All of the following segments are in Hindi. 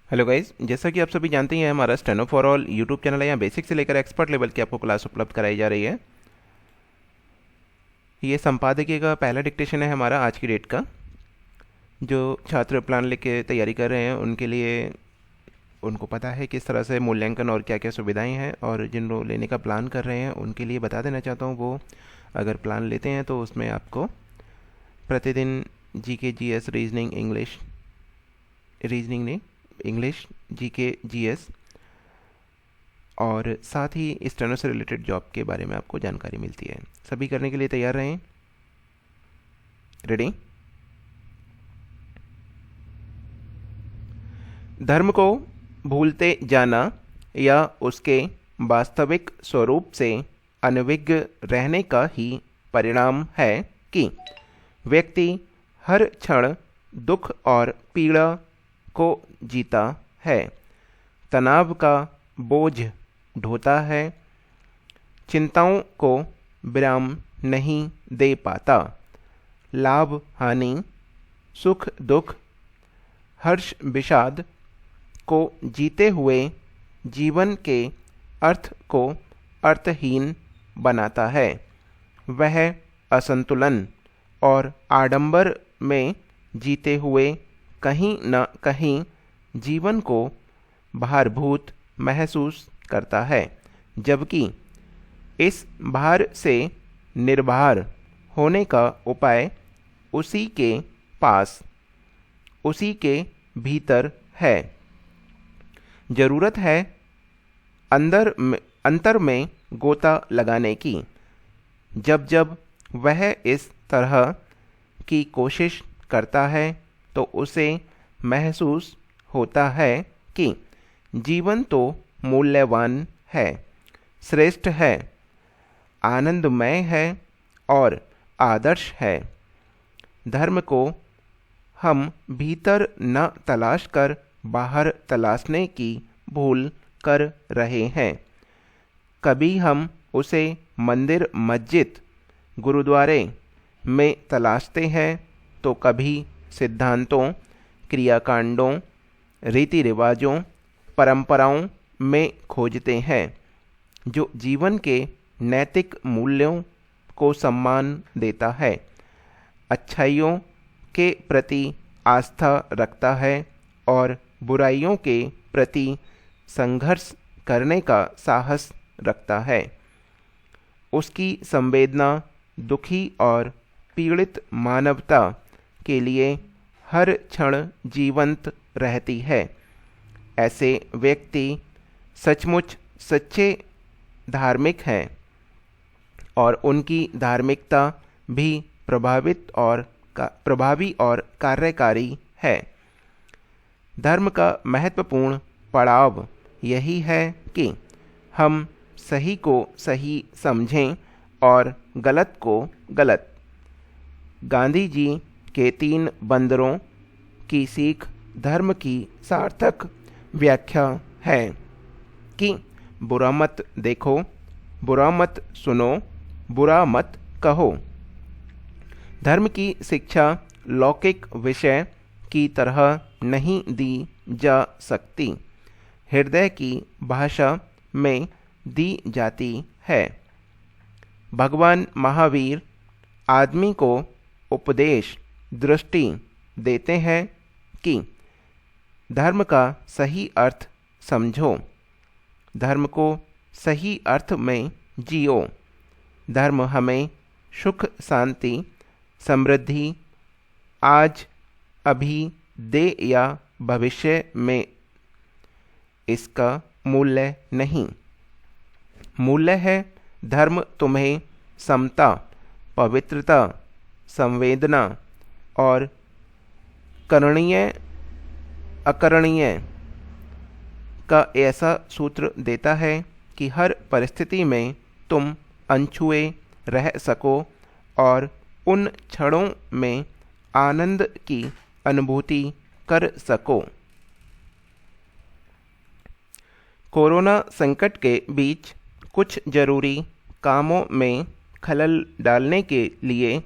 हेलो गाइज, जैसा कि आप सभी जानते हैं हमारा steno for all YouTube channel है। यहाँ बेसिक से लेकर एक्सपर्ट लेवल की आपको क्लास उपलब्ध कराई जा रही है। ये संपादकीय का पहला डिक्टेशन है हमारा आज की डेट का। जो छात्र प्लान लेके तैयारी कर रहे हैं उनके लिए उनको पता है किस तरह से मूल्यांकन और क्या क्या सुविधाएं हैं, और जिन लोग लेने का प्लान कर रहे हैं उनके लिए बता देना चाहता हूँ, वो अगर प्लान लेते हैं तो उसमें आपको प्रतिदिन GK GS reasoning English reasoning नहीं इंग्लिश जीके जीएस और साथ ही स्टेनो से रिलेटेड जॉब के बारे में आपको जानकारी मिलती है। सभी करने के लिए तैयार रहें। रेडी। धर्म को भूलते जाना या उसके वास्तविक स्वरूप से अनभिज्ञ रहने का ही परिणाम है कि व्यक्ति हर क्षण दुख और पीड़ा को जीता है, तनाव का बोझ ढोता है, चिंताओं को विराम नहीं दे पाता, लाभ हानि, सुख दुख, हर्ष विषाद को जीते हुए जीवन के अर्थ को अर्थहीन बनाता है। वह असंतुलन और आडंबर में जीते हुए कहीं न कहीं जीवन को भारभूत महसूस करता है, जबकि इस भार से निर्भर होने का उपाय उसी के पास, उसी के भीतर है। जरूरत है अंतर में गोता लगाने की। जब जब वह इस तरह की कोशिश करता है तो उसे महसूस होता है कि जीवन तो मूल्यवान है, श्रेष्ठ है, आनंदमय है और आदर्श है। धर्म को हम भीतर न तलाश कर बाहर तलाशने की भूल कर रहे हैं। कभी हम उसे मंदिर, मस्जिद, गुरुद्वारे में तलाशते हैं तो कभी सिद्धांतों, क्रियाकांडों, रीति रिवाजों, परंपराओं में खोजते हैं जो जीवन के नैतिक मूल्यों को सम्मान देता है, अच्छाइयों के प्रति आस्था रखता है और बुराइयों के प्रति संघर्ष करने का साहस रखता है। उसकी संवेदना दुखी और पीड़ित मानवता के लिए हर क्षण जीवंत रहती है। ऐसे व्यक्ति सचमुच सच्चे धार्मिक हैं और उनकी धार्मिकता भी प्रभावी और कार्यकारी है। धर्म का महत्वपूर्ण पड़ाव यही है कि हम सही को सही समझें और गलत को गलत। गांधी जी के 3 बंदरों की सीख धर्म की सार्थक व्याख्या है कि बुरा मत देखो, बुरा मत सुनो, बुरा मत कहो। धर्म की शिक्षा लौकिक विषय की तरह नहीं दी जा सकती, हृदय की भाषा में दी जाती है। भगवान महावीर आदमी को उपदेश दृष्टि देते हैं कि धर्म का सही अर्थ समझो, धर्म को सही अर्थ में जियो। धर्म हमें सुख, शांति, समृद्धि आज अभी दे या भविष्य में, इसका मूल्य नहीं। मूल्य है धर्म तुम्हें समता, पवित्रता, संवेदना और करणीय अकरणीय का ऐसा सूत्र देता है कि हर परिस्थिति में तुम अनछुए रह सको और उन क्षणों में आनंद की अनुभूति कर सको। कोरोना संकट के बीच कुछ जरूरी कामों में खलल डालने के लिए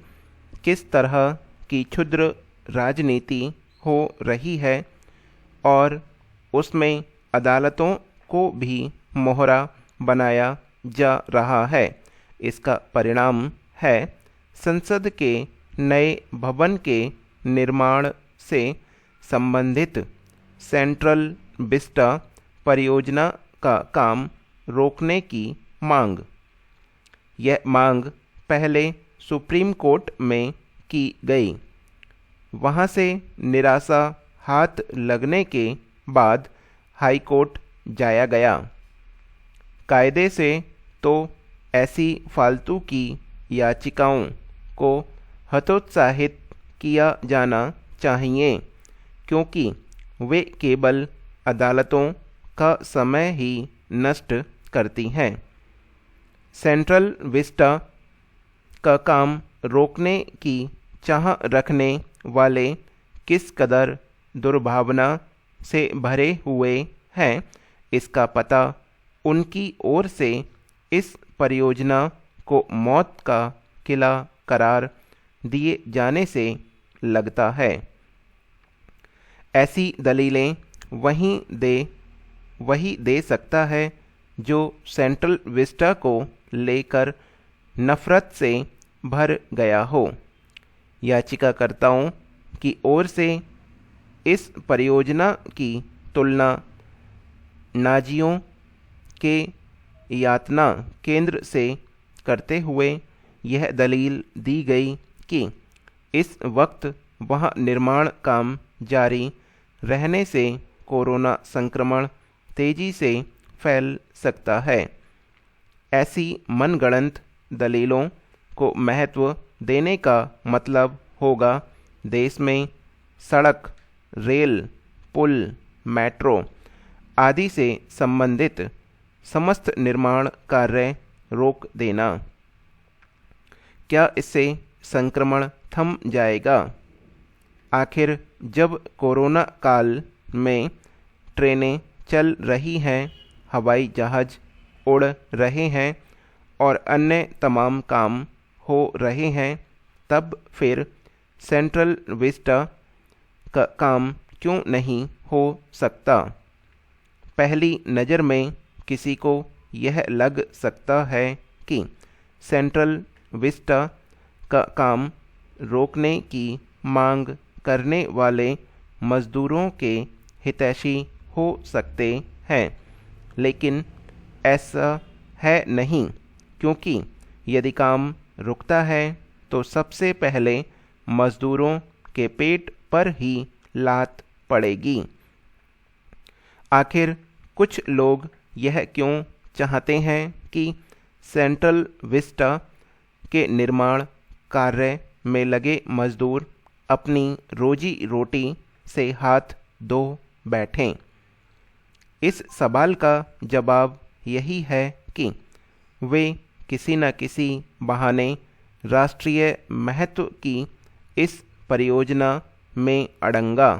किस तरह की क्षुद्र राजनीति हो रही है और उसमें अदालतों को भी मोहरा बनाया जा रहा है। इसका परिणाम है संसद के नए भवन के निर्माण से संबंधित सेंट्रल विस्टा परियोजना का काम रोकने की मांग। यह मांग पहले सुप्रीम कोर्ट में की गई। वहां से निराशा हाथ लगने के बाद हाई कोर्ट जाया गया। कायदे से तो ऐसी फालतू की याचिकाओं को हतोत्साहित किया जाना चाहिए, क्योंकि वे केवल अदालतों का समय ही नष्ट करती हैं। सेंट्रल विस्टा का काम रोकने की चाह रखने वाले किस कदर दुर्भावना से भरे हुए हैं, इसका पता उनकी ओर से इस परियोजना को मौत का किला करार दिए जाने से लगता है। ऐसी दलीलें वही दे सकता है जो सेंट्रल विस्टा को लेकर नफरत से भर गया हो। याचिकाकर्ताओं की ओर से इस परियोजना की तुलना नाजियों के यातना केंद्र से करते हुए यह दलील दी गई कि इस वक्त वहां निर्माण काम जारी रहने से कोरोना संक्रमण तेजी से फैल सकता है। ऐसी मनगढ़ंत दलीलों को महत्व देने का मतलब होगा देश में सड़क, रेल, पुल, मेट्रो आदि से संबंधित समस्त निर्माण कार्य रोक देना। क्या इससे संक्रमण थम जाएगा? आखिर जब कोरोना काल में ट्रेनें चल रही हैं, हवाई जहाज उड़ रहे हैं और अन्य तमाम काम हो रहे हैं, तब फिर सेंट्रल विस्टा का काम क्यों नहीं हो सकता? पहली नज़र में किसी को यह लग सकता है कि सेंट्रल विस्टा का काम रोकने की मांग करने वाले मजदूरों के हितैषी हो सकते हैं, लेकिन ऐसा है नहीं, क्योंकि यदि काम रुकता है तो सबसे पहले मजदूरों के पेट पर ही लात पड़ेगी। आखिर कुछ लोग यह क्यों चाहते हैं कि सेंट्रल विस्टा के निर्माण कार्य में लगे मजदूर अपनी रोजी रोटी से हाथ धो बैठें? इस सवाल का जवाब यही है कि वे किसी न किसी बहाने राष्ट्रीय महत्व की इस परियोजना में अड़ंगा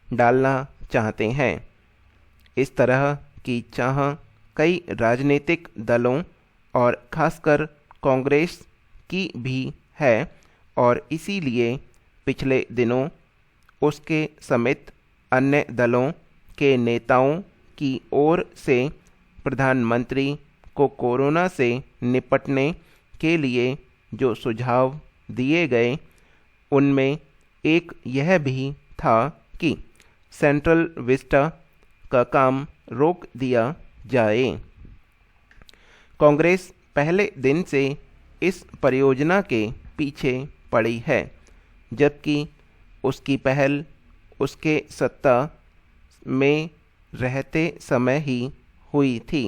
डालना चाहते हैं। इस तरह की चाह कई राजनीतिक दलों और खासकर कांग्रेस की भी है और इसीलिए पिछले दिनों उसके समेत अन्य दलों के नेताओं की ओर से प्रधानमंत्री को कोरोना से निपटने के लिए जो सुझाव दिए गए, उनमें एक यह भी था कि सेंट्रल विस्टा का काम रोक दिया जाए। कांग्रेस पहले दिन से इस परियोजना के पीछे पड़ी है, जबकि उसकी पहल उसके सत्ता में रहते समय ही हुई थी।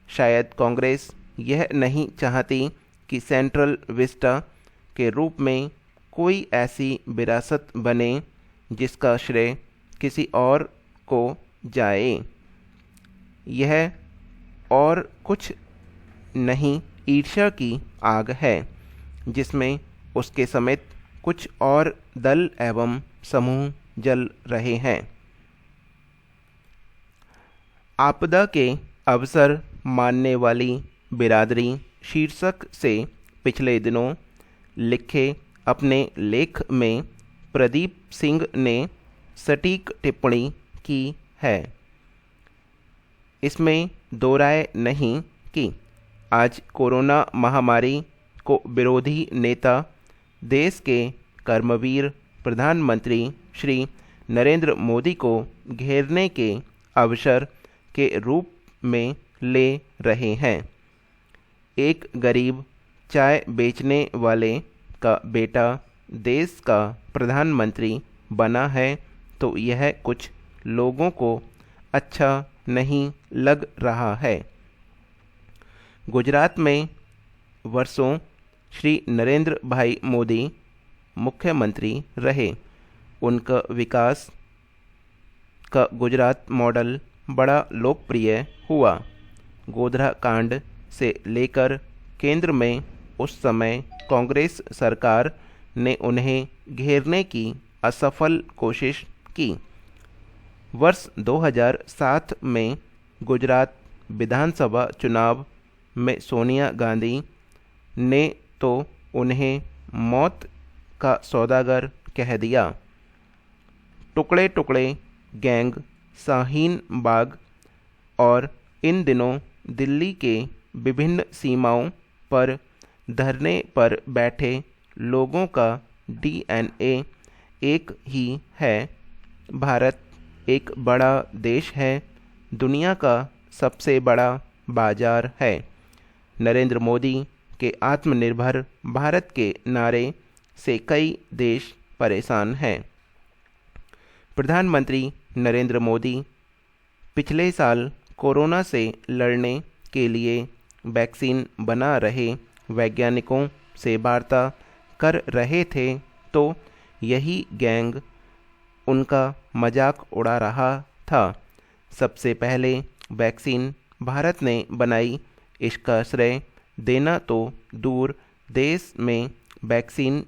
शायद कांग्रेस यह नहीं चाहती कि सेंट्रल विस्टा के रूप में कोई ऐसी विरासत बने जिसका श्रेय किसी और को जाए। यह और कुछ नहीं ईर्ष्या की आग है, जिसमें उसके समेत कुछ और दल एवं समूह जल रहे हैं। आपदा के अवसर मानने वाली बिरादरी शीर्षक से पिछले दिनों लिखे अपने लेख में प्रदीप सिंह ने सटीक टिप्पणी की है। इसमें दो राय नहीं कि आज कोरोना महामारी को विरोधी नेता देश के कर्मवीर प्रधानमंत्री श्री नरेंद्र मोदी को घेरने के अवसर के रूप में ले रहे हैं। एक गरीब चाय बेचने वाले का बेटा देश का प्रधानमंत्री बना है तो यह कुछ लोगों को अच्छा नहीं लग रहा है। गुजरात में वर्षों श्री नरेंद्र भाई मोदी मुख्यमंत्री रहे। उनका विकास का गुजरात मॉडल बड़ा लोकप्रिय हुआ। गोधरा कांड से लेकर केंद्र में उस समय कांग्रेस सरकार ने उन्हें घेरने की असफल कोशिश की। वर्ष 2007 में गुजरात विधानसभा चुनाव में सोनिया गांधी ने तो उन्हें मौत का सौदागर कह दिया। टुकड़े टुकड़े गैंग शाहीन बाग और इन दिनों दिल्ली के विभिन्न सीमाओं पर धरने पर बैठे लोगों का डीएनए एक ही है। भारत एक बड़ा देश है, दुनिया का सबसे बड़ा बाजार है। नरेंद्र मोदी के आत्मनिर्भर भारत के नारे से कई देश परेशान हैं। प्रधानमंत्री नरेंद्र मोदी पिछले साल कोरोना से लड़ने के लिए वैक्सीन बना रहे वैज्ञानिकों से वार्ता कर रहे थे तो यही गैंग उनका मजाक उड़ा रहा था। सबसे पहले वैक्सीन भारत ने बनाई, इसका श्रेय देना तो दूर, देश में वैक्सीन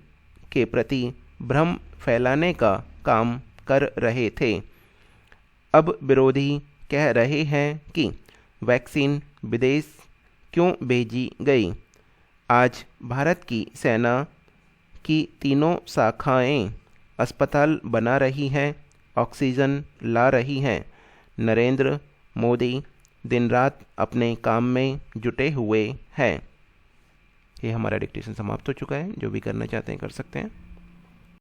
के प्रति भ्रम फैलाने का काम कर रहे थे। अब विरोधी कह रहे हैं कि वैक्सीन विदेश क्यों भेजी गई। आज भारत की सेना की तीनों शाखाएं अस्पताल बना रही हैं, ऑक्सीजन ला रही हैं। नरेंद्र मोदी दिन रात अपने काम में जुटे हुए हैं। ये हमारा डिक्टेशन समाप्त हो चुका है। जो भी करना चाहते हैं कर सकते हैं।